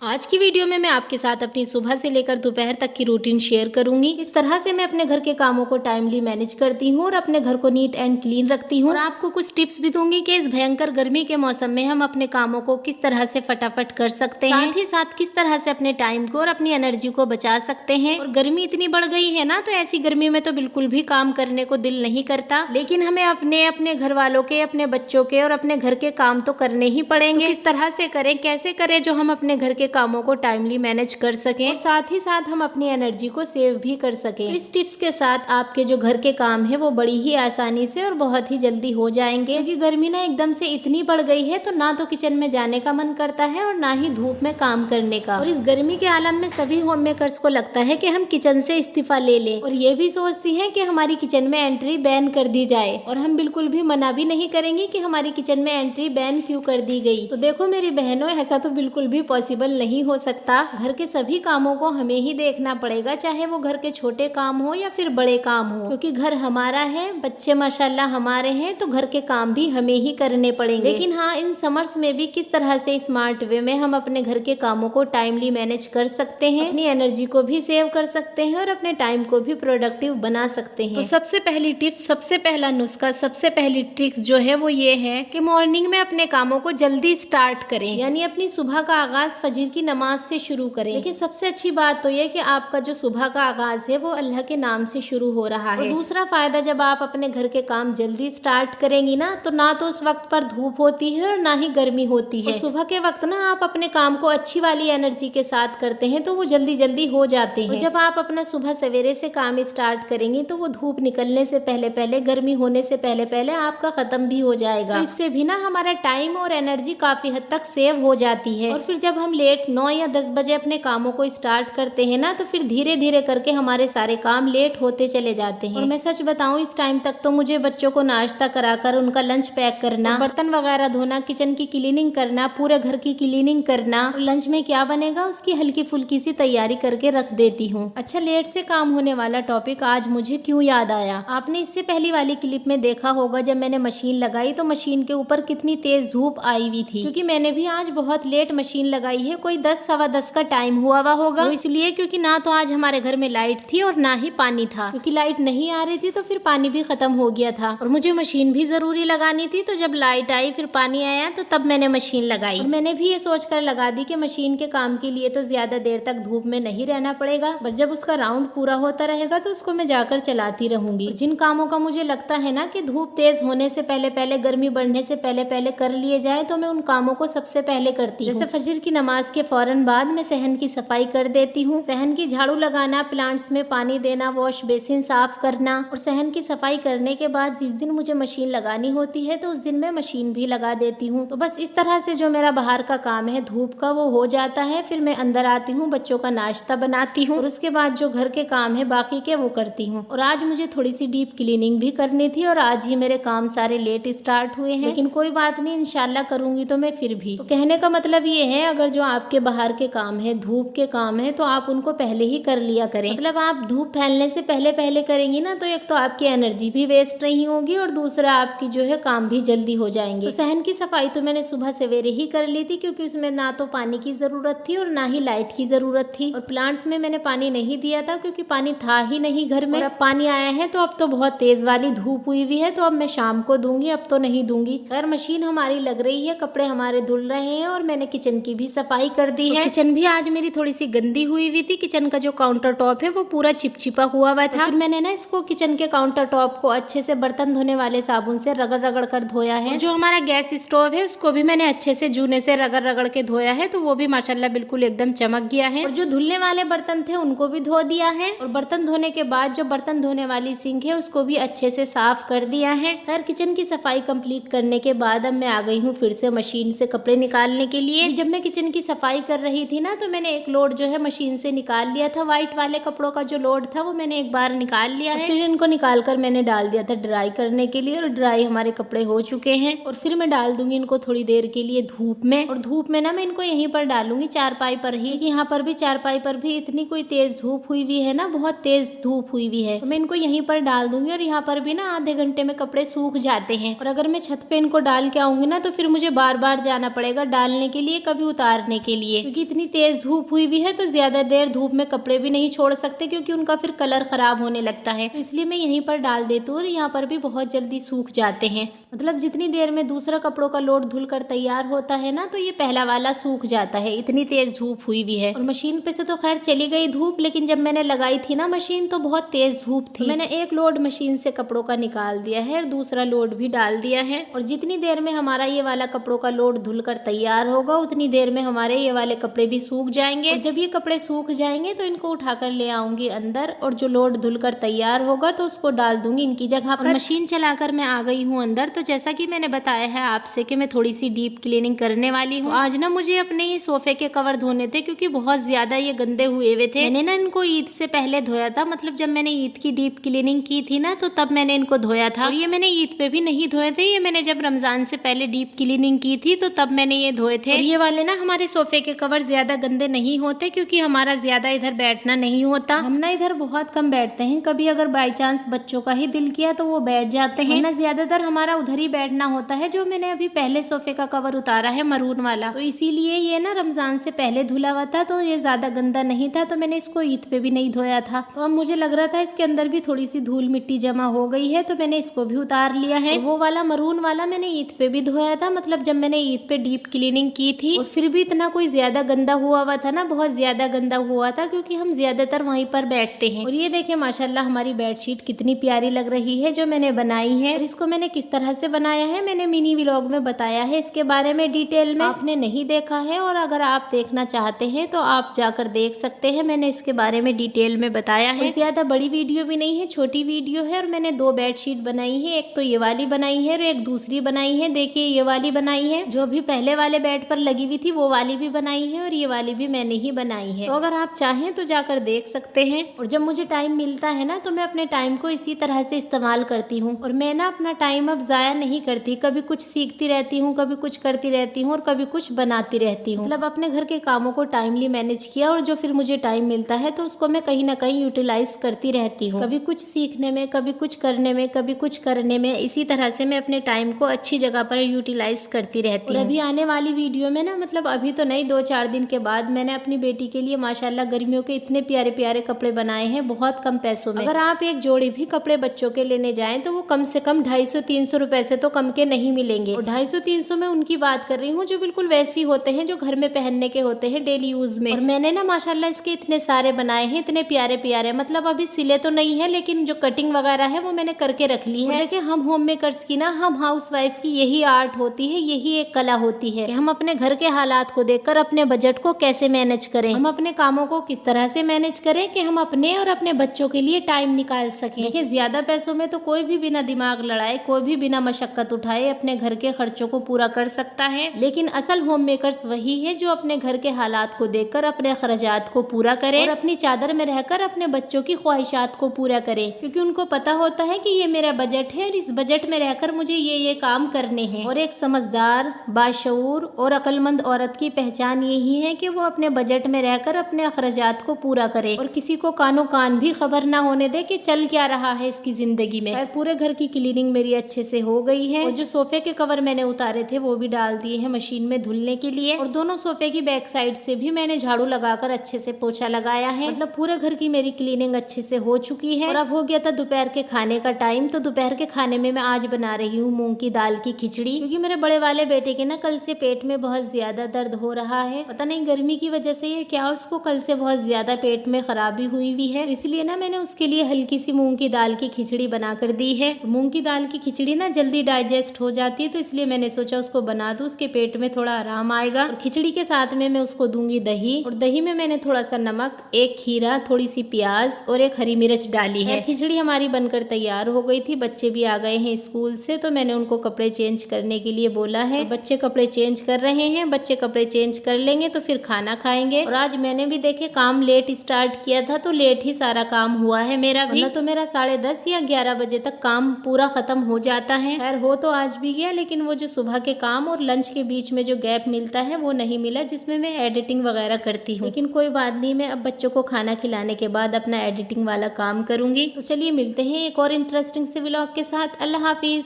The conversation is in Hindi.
आज की वीडियो में मैं आपके साथ अपनी सुबह से लेकर दोपहर तक की रूटीन शेयर करूंगी। इस तरह से मैं अपने घर के कामों को टाइमली मैनेज करती हूँ और अपने घर को नीट एंड क्लीन रखती हूँ। और आपको कुछ टिप्स भी दूंगी कि इस भयंकर गर्मी के मौसम में हम अपने कामों को किस तरह से फटाफट कर सकते हैं, साथ ही साथ किस तरह से अपने टाइम को और अपनी एनर्जी को बचा सकते हैं। और गर्मी इतनी बढ़ गई है ना, तो ऐसी गर्मी में तो बिल्कुल भी काम करने को दिल नहीं करता, लेकिन हमें अपने घर वालों के, अपने बच्चों के और अपने घर के काम तो करने ही पड़ेंगे। किस तरह से करें, कैसे करें जो हम अपने घर के कामों को टाइमली मैनेज कर सकें और साथ ही साथ हम अपनी एनर्जी को सेव भी कर सकें। इस टिप्स के साथ आपके जो घर के काम है वो बड़ी ही आसानी से और बहुत ही जल्दी हो जाएंगे, क्योंकि गर्मी ना एकदम से इतनी बढ़ गई है तो ना तो किचन में जाने का मन करता है और ना ही धूप में काम करने का। और इस गर्मी के आलम में सभी होम मेकर्स को लगता है कि हम किचन से इस्तीफा ले लें और ये भी सोचती है कि हमारी किचन में एंट्री बैन कर दी जाए। और हम बिल्कुल भी मना भी नहीं करेंगे कि हमारी किचन में एंट्री बैन क्यों कर दी गई। तो देखो मेरी बहनों, ऐसा तो बिल्कुल भी पॉसिबल नहीं हो सकता। घर के सभी कामों को हमें ही देखना पड़ेगा, चाहे वो घर के छोटे काम हो या फिर बड़े काम हो, क्योंकि घर हमारा है, बच्चे माशाल्लाह हमारे हैं, तो घर के काम भी हमें ही करने पड़ेंगे। लेकिन हाँ, इन समर्स में भी किस तरह से स्मार्ट वे में हम अपने घर के कामों को टाइमली मैनेज कर सकते हैं, अपनी एनर्जी को भी सेव कर सकते हैं और अपने टाइम को भी प्रोडक्टिव बना सकते हैं। तो सबसे पहली टिप्स, सबसे पहला नुस्खा, सबसे पहली ट्रिक्स जो है वो ये है कि मॉर्निंग में अपने कामों को जल्दी स्टार्ट करें, यानी अपनी सुबह का आगाज फजर की नमाज से शुरू करें। देखिए सबसे अच्छी बात तो ये कि आपका जो सुबह का आगाज है वो अल्लाह के नाम से शुरू हो रहा है। और दूसरा फायदा, जब आप अपने घर के काम जल्दी स्टार्ट करेंगी ना, तो उस वक्त पर धूप होती है और ना ही गर्मी होती है। सुबह के वक्त ना आप अपने काम को अच्छी वाली एनर्जी के साथ करते हैं तो वो जल्दी जल्दी हो जाते हैं। और जब आप अपना सुबह सवेरे से काम स्टार्ट करेंगे तो वो धूप निकलने से पहले पहले, गर्मी होने से पहले पहले आपका खत्म भी हो जाएगा। तो इससे भी ना हमारा टाइम और एनर्जी काफी हद तक सेव हो जाती है। और फिर जब हम लेट 9 या 10 बजे अपने कामों को स्टार्ट करते हैं ना, तो फिर धीरे धीरे करके हमारे सारे काम लेट होते चले जाते हैं। और मैं सच बताऊं, इस टाइम तक तो मुझे बच्चों को नाश्ता कराकर उनका लंच पैक करना, बर्तन वगैरह धोना, किचन की क्लीनिंग करना, पूरे घर की क्लीनिंग करना, और लंच में क्या बनेगा उसकी हल्की फुल्की सी तैयारी करके रख देती हूँ। अच्छा, लेट से काम होने वाला टॉपिक आज मुझे क्यों याद आया, आपने इससे पहली वाली क्लिप में देखा होगा जब मैंने मशीन लगाई तो मशीन के ऊपर कितनी तेज धूप आई हुई थी, क्योंकि मैंने भी आज बहुत लेट मशीन लगाई है। कोई 10 सवा 10 का टाइम हुआ होगा। वो इसलिए क्योंकि ना तो आज हमारे घर में लाइट थी और ना ही पानी था, क्योंकि लाइट नहीं आ रही थी तो फिर पानी भी खत्म हो गया था और मुझे मशीन भी जरूरी लगानी थी। तो जब लाइट आई, फिर पानी आया, तो तब मैंने मशीन लगाई। और मैंने भी ये सोच कर लगा दी कि मशीन के काम के लिए तो ज्यादा देर तक धूप में नहीं रहना पड़ेगा, बस जब उसका राउंड पूरा होता रहेगा तो उसको मैं जाकर चलाती रहूंगी। जिन कामों का मुझे लगता है ना कि धूप तेज होने से पहले पहले, गर्मी बढ़ने से पहले पहले कर लिए जाए, तो मैं उन कामों को सबसे पहले करती हूँ। जैसे फजर की नमाज के फौरन बाद मैं सहन की सफाई कर देती हूँ। सहन की झाड़ू लगाना, प्लांट्स में पानी देना, वॉश बेसिन साफ करना। और सहन की सफाई करने के बाद जिस दिन मुझे मशीन लगानी होती है तो उस दिन मैं मशीन भी लगा देती हूँ। तो बस इस तरह से जो मेरा बाहर का काम है धूप का वो हो जाता है। फिर मैं अंदर आती हूँ, बच्चों का नाश्ता बनाती हूँ और उसके बाद जो घर के काम है बाकी के वो करती हूँ। और आज मुझे थोड़ी सी डीप क्लीनिंग भी करनी थी और आज ही मेरे काम सारे लेट स्टार्ट हुए हैं, लेकिन कोई बात नहीं, इंशाल्लाह करूंगी तो मैं फिर भी। तो कहने का मतलब ये है, अगर जो आपके बाहर के काम है, धूप के काम है, तो आप उनको पहले ही कर लिया करें। मतलब आप धूप फैलने से पहले पहले करेंगी ना, तो एक तो आपकी एनर्जी भी वेस्ट नहीं होगी और दूसरा आपकी जो है काम भी जल्दी हो जाएंगे। तो सहन की सफाई तो मैंने सुबह सवेरे ही कर ली थी, क्योंकि उसमें ना तो पानी की जरूरत थी और ना ही लाइट की जरूरत थी। और प्लांट्स में मैंने पानी नहीं दिया था क्योंकि पानी था ही नहीं घर में। और अब पानी आया है तो अब तो बहुत तेज वाली धूप हुई हुई है, तो अब मैं शाम को दूंगी, अब तो नहीं दूंगी। खैर, मशीन हमारी लग रही है, कपड़े हमारे धुल रहे हैं और मैंने किचन की भी सफाई कर दी है। किचन भी आज मेरी थोड़ी सी गंदी हुई हुई थी। किचन का जो काउंटर टॉप है वो पूरा चिपचिपा हुआ था। तो फिर मैंने ना इसको, किचन के काउंटर टॉप को अच्छे से बर्तन धोने वाले साबुन से रगड़ रगड़ कर धोया है। जो हमारा गैस स्टोव है उसको भी मैंने अच्छे से जूने से रगड़ रगड़ के धोया है, तो वो भी माशाल्लाह बिल्कुल एकदम चमक गया है। और जो धुलने वाले बर्तन थे उनको भी धो दिया है। और बर्तन धोने के बाद जो बर्तन धोने वाली सिंक है उसको भी अच्छे से साफ कर दिया है। खैर, किचन की सफाई कंप्लीट करने के बाद अब मैं आ गई हूँ फिर से मशीन से कपड़े निकालने के लिए। जब मैं किचन की सफाई कर रही थी ना, तो मैंने एक लोड जो है मशीन से निकाल लिया था। व्हाइट वाले कपड़ों का जो लोड था वो मैंने एक बार निकाल लिया है। फिर इनको निकाल कर मैंने डाल दिया था ड्राई करने के लिए, और ड्राई हमारे कपड़े हो चुके हैं। और फिर मैं डाल दूंगी इनको थोड़ी देर के लिए धूप में। और धूप में ना मैं इनको यहीं पर डालूंगी, चारपाई पर ही। यहाँ पर भी, चारपाई पर भी इतनी कोई तेज धूप हुई हुई है ना, बहुत तेज धूप हुई हुई है, तो मैं इनको यहीं पर डाल दूंगी। और यहाँ पर भी ना आधे घंटे में कपड़े सूख जाते हैं। और अगर मैं छत पे इनको डाल के आऊंगी ना, तो फिर मुझे बार बार जाना पड़ेगा डालने के लिए, कभी उतारने के लिए, क्योंकि इतनी तेज धूप हुई भी है तो ज्यादा देर धूप में कपड़े भी नहीं छोड़ सकते क्योंकि उनका फिर कलर खराब होने लगता है। तो इसलिए मैं यहीं पर डाल देती हूँ और यहाँ पर भी बहुत जल्दी सूख जाते हैं। मतलब जितनी देर में दूसरा कपड़ों का लोड धुलकर तैयार होता है ना, तो ये पहला वाला सूख जाता है, इतनी तेज धूप हुई भी है। और मशीन पे से तो खैर चली गई धूप, लेकिन जब मैंने लगाई थी ना मशीन तो बहुत तेज धूप थी। तो मैंने एक लोड मशीन से कपड़ों का निकाल दिया है और दूसरा लोड भी डाल दिया है। और जितनी देर में हमारा ये वाला कपड़ों का लोड धुलकर तैयार होगा उतनी देर में हमारे ये वाले कपड़े भी सूख जाएंगे। और जब ये कपड़े सूख जाएंगे तो इनको उठाकर ले आऊंगी अंदर, और जो लोड धुलकर तैयार होगा तो उसको डाल दूंगी इनकी जगह पर। मशीन चलाकर मैं आ गई हूँ अंदर। तो जैसा कि मैंने बताया है आपसे कि मैं थोड़ी सी डीप क्लीनिंग करने वाली हूँ। आज ना मुझे अपने ये सोफे के कवर धोने थे क्योंकि बहुत ज्यादा ये गंदे हुए हुए थे। मैंने ना इनको ईद से पहले धोया था, मतलब जब मैंने ईद की डीप क्लीनिंग की थी ना तो तब मैंने इनको धोया था। और ये मैंने ईद पे भी नहीं धोए थे, ये मैंने जब रमजान से पहले डीप क्लीनिंग की थी तो तब मैंने ये धोए थे। और ये वाले ना हमारे सोफे के कवर ज्यादा गंदे नहीं होते क्योंकि हमारा ज्यादा इधर बैठना नहीं होता। हम ना इधर बहुत कम बैठते हैं, कभी अगर बाई चांस बच्चों का ही दिल किया तो वो बैठ जाते हैं, ना ज्यादातर हमारा उधर ही बैठना होता है। जो मैंने अभी पहले सोफे का कवर उतारा है मरून वाला, तो इसीलिए ये ना रमजान से पहले धुला हुआ था तो ये ज्यादा गंदा नहीं था, तो मैंने इसको ईद पे भी नहीं धोया था। तो अब मुझे लग रहा था इसके अंदर भी थोड़ी सी धूल मिट्टी जमा हो गई है, तो मैंने इसको भी उतार लिया है। वो वाला मरून वाला मैंने ईद पे भी धोया था, मतलब जब मैंने ईद पे डीप क्लीनिंग की थी। और फिर भी इतना कोई ज्यादा गंदा हुआ था ना, बहुत ज्यादा गंदा हुआ था क्योंकि हम ज्यादातर वहीं पर बैठते हैं। और ये देखे माशाल्लाह हमारी बेडशीट कितनी प्यारी लग रही है जो मैंने बनाई है। और इसको मैंने किस तरह से बनाया है मैंने मिनी व्लॉग में बताया है, इसके बारे में डिटेल में आपने नहीं देखा है और अगर आप देखना चाहते हैं तो आप जाकर देख सकते हैं। मैंने इसके बारे में डिटेल में बताया है। ज्यादा बड़ी वीडियो भी नहीं है, छोटी वीडियो है। और मैंने 2 बेडशीट बनाई है, एक तो ये वाली बनाई है और एक दूसरी बनाई है। देखिए ये वाली बनाई है जो भी पहले वाले बेड पर लगी हुई थी, वो वाली भी बनाई है और ये वाली भी मैंने ही बनाई है। तो अगर आप चाहें तो जाकर देख सकते हैं। और जब मुझे टाइम मिलता है ना तो मैं अपने टाइम को इसी तरह से इस्तेमाल करती हूँ। और मैं ना अपना टाइम अब जाया नहीं करती, कभी कुछ सीखती रहती हूँ, कभी कुछ करती रहती हूँ और कभी कुछ बनाती रहती हूँ। मतलब अपने घर के कामों को टाइमली मैनेज किया और जो फिर मुझे टाइम मिलता है तो उसको मैं कहीं ना कहीं यूटिलाइज करती रहती हूँ, कभी कुछ सीखने में, कभी कुछ करने में, कभी कुछ करने में। इसी तरह से मैं अपने टाइम को अच्छी जगह पर यूटिलाइज करती रहती हूँ। और अभी आने वाली वीडियो में ना, मतलब अभी तो नहीं, 2-4 दिन के बाद मैंने अपनी बेटी के लिए माशाल्लाह गर्मियों के इतने प्यारे प्यारे कपड़े बनाए हैं बहुत कम पैसों में। अगर आप एक जोड़ी भी कपड़े बच्चों के लेने जाएं तो वो कम से कम 250-300 रुपए से तो कम के नहीं मिलेंगे। और 250-300 में उनकी बात कर रही हूँ जो बिल्कुल वैसी होते हैं जो घर में पहनने के होते हैं डेली यूज में। और मैंने ना माशाल्लाह इसके इतने सारे बनाए हैं, इतने प्यारे प्यारे। मतलब अभी सिले तो नहीं है लेकिन जो कटिंग वगैरह है वो मैंने करके रख ली है। देखिए हम होम मेकर्स की ना, हम हाउस वाइफ की यही आर्ट होती है, यही एक कला होती है कि हम अपने घर के हालात को देखकर अपने बजट को कैसे मैनेज करें, हम अपने कामों को किस तरह से मैनेज करें कि हम अपने और अपने बच्चों के लिए टाइम निकाल सकें। देखिए ज्यादा पैसों में तो कोई भी बिना दिमाग लड़ाए, कोई भी बिना मशक्कत उठाए अपने घर के खर्चों को पूरा कर सकता है। लेकिन असल होम मेकर्स वही है जो अपने घर के हालात को देखकर अपने खर्चात को पूरा करे और अपनी चादर में रहकर अपने बच्चों की ख्वाहिशात को पूरा करे, क्योंकि उनको पता होता है कि ये मेरा बजट है और इस बजट में रहकर मुझे ये काम करने हैं। और एक समझदार, बाशऊर और अक्लमंद औरत की पहचान यही है कि वो अपने बजट में रहकर अपने अखराजात को पूरा करे और किसी को कानो कान भी खबर ना होने दे कि चल क्या रहा है इसकी जिंदगी में। पूरे घर की क्लीनिंग मेरी अच्छे से हो गई है और जो सोफे के कवर मैंने उतारे थे वो भी डाल दिए हैं मशीन में धुलने के लिए। और दोनों सोफे की बैक साइड से भी मैंने झाड़ू लगाकर अच्छे से पोछा लगाया है। मतलब पूरे घर की मेरी क्लीनिंग अच्छे से हो चुकी है। और अब हो गया था दोपहर के खाने का टाइम। तो दोपहर के खाने में मैं आज बना रही हूँ मूंग की दाल की खिचड़ी, क्योंकि मेरे बड़े वाले बेटे के ना कल से पेट में बहुत ज्यादा दर्द हो रहा है। पता नहीं गर्मी की वजह से ये क्या, उसको कल से बहुत ज्यादा पेट में खराबी हुई हुई है, इसलिए ना मैंने उसके लिए हल्की सी मूंग की दाल की खिचड़ी बना कर दी है। मूंग की दाल की खिचड़ी ना जल्दी डाइजेस्ट हो जाती है, तो इसलिए मैंने सोचा उसको बना दूं, उसके पेट में थोड़ा आराम आएगा। और खिचड़ी के साथ में मैं उसको दूंगी दही, और दही में मैंने थोड़ा सा नमक, एक खीरा, थोड़ी सी प्याज और एक हरी मिर्च डाली है। खिचड़ी हमारी बनकर तैयार हो गई थी। बच्चे भी आ गए हैं स्कूल से, तो मैंने उनको कपड़े चेंज करने के लिए बोला है। बच्चे कपड़े चेंज कर रहे हैं, बच्चे कपड़े चेंज कर लेंगे तो फिर खाना खाएंगे। और आज मैंने भी देखे काम लेट स्टार्ट किया था, तो लेट ही सारा काम हुआ है मेरा भी, तो मेरा 10:30 या 11 बजे तक काम पूरा खत्म हो जाता है। खैर हो तो आज भी गया, लेकिन वो जो सुबह के काम और लंच के बीच में जो गैप मिलता है वो नहीं मिला, जिसमें मैं एडिटिंग वगैरह करती हूँ। लेकिन कोई बात नहीं, मैं अब बच्चों को खाना खिलाने के बाद अपना एडिटिंग वाला काम करूंगी। तो चलिए मिलते हैं एक और इंटरेस्टिंग से व्लॉग के साथ। अल्लाह हाफिज।